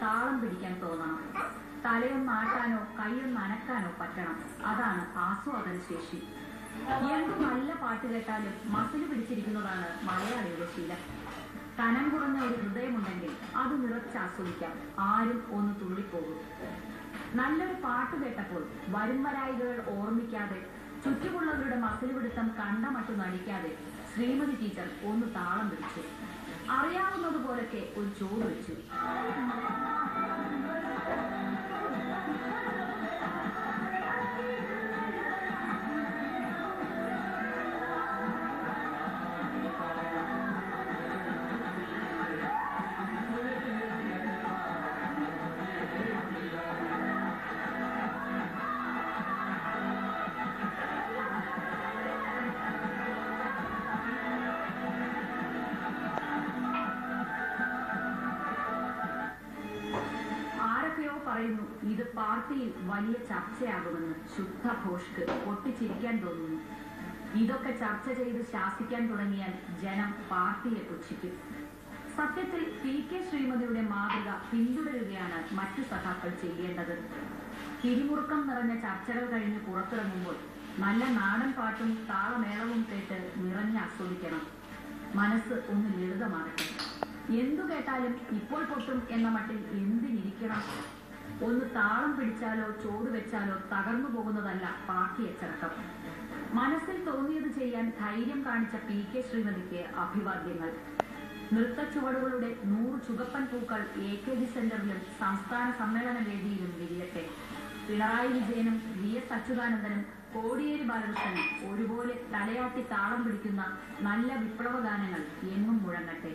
താളം പിടിക്കാൻ തോന്നണം. തലയൊന്നാട്ടാനോ കൈയൊന്ന് അനക്കാനോ പറ്റണം. അതാണ് ആസ്വാദന ശേഷി. എന്ത് നല്ല പാട്ട് കേട്ടാലും മസിൽ പിടിച്ചിരിക്കുന്നതാണ് മലയാളിയുടെ ശീലം. കനം കുറഞ്ഞ ഒരു ഹൃദയമുണ്ടെങ്കിൽ അത് നിറച്ചാസ്വദിക്കാം. ആരും ഒന്ന് തുള്ളിപ്പോകും. നല്ലൊരു പാട്ട് കേട്ടപ്പോൾ വരുംവരായികൾ ഓർമ്മിക്കാതെ, ചുറ്റുമുള്ളവരുടെ മസിൽ പിടുത്തം കണ്ടമട്ടു നടിക്കാതെ ശ്രീമതി ടീച്ചർ ഒന്ന് താളം പിടിച്ചു. അറിയാവുന്നതുപോലൊക്കെ ഒരു ചോറ് വെച്ചു. പറയുന്നു ഇത് പാർട്ടിയിൽ വലിയ ചർച്ചയാകുമെന്ന്. ശുദ്ധ ഭോഷ്ക്ക് പൊട്ടിച്ചിരിക്കാൻ തോന്നുന്നു. ഇതൊക്കെ ചർച്ച ചെയ്ത് ശാസിക്കാൻ തുടങ്ങിയാൽ ജനം പാർട്ടിയെ പുച്ഛിക്കും. സത്യത്തിൽ PK ശ്രീമതിയുടെ മാതൃക പിന്തുടരുകയാണ് മറ്റു സഖാക്കൾ ചെയ്യേണ്ടത്. പിരിമുറുക്കം നിറഞ്ഞ ചർച്ചകൾ കഴിഞ്ഞ് പുറത്തിറങ്ങുമ്പോൾ നല്ല നാടൻ പാട്ടും താളമേളവും കേട്ട് നിറഞ്ഞ് ആസ്വദിക്കണം. മനസ്സ് ഒന്ന് ലളിതമാകട്ടെ. എന്തു കേട്ടാലും ഇപ്പോൾ പൊട്ടും എന്ന മട്ടിൽ എന്തിനിരിക്കണം? ഒന്ന് താളം പിടിച്ചാലോ ചോറ് വെച്ചാലോ തകർന്നു പോകുന്നതല്ല പാർട്ടി അച്ചടക്കം. മനസ്സിൽ തോന്നിയത് ചെയ്യാൻ ധൈര്യം കാണിച്ച PK ശ്രീമതിക്ക് അഭിവാദ്യങ്ങൾ. നൃത്ത ചുവടുകളുടെ 100 ചുവപ്പൻ പൂക്കൾ AKG സെന്ററിലും സംസ്ഥാന സമ്മേളന വേദിയിലും വിരിയട്ടെ. പിണറായി വിജയനും VS അച്യുതാനന്ദനും കോടിയേരി ബാലകൃഷ്ണനും ഒരുപോലെ തലയാട്ടി താളം പിടിക്കുന്ന നല്ല വിപ്ലവ ഗാനങ്ങൾ എങ്ങും മുഴങ്ങട്ടെ.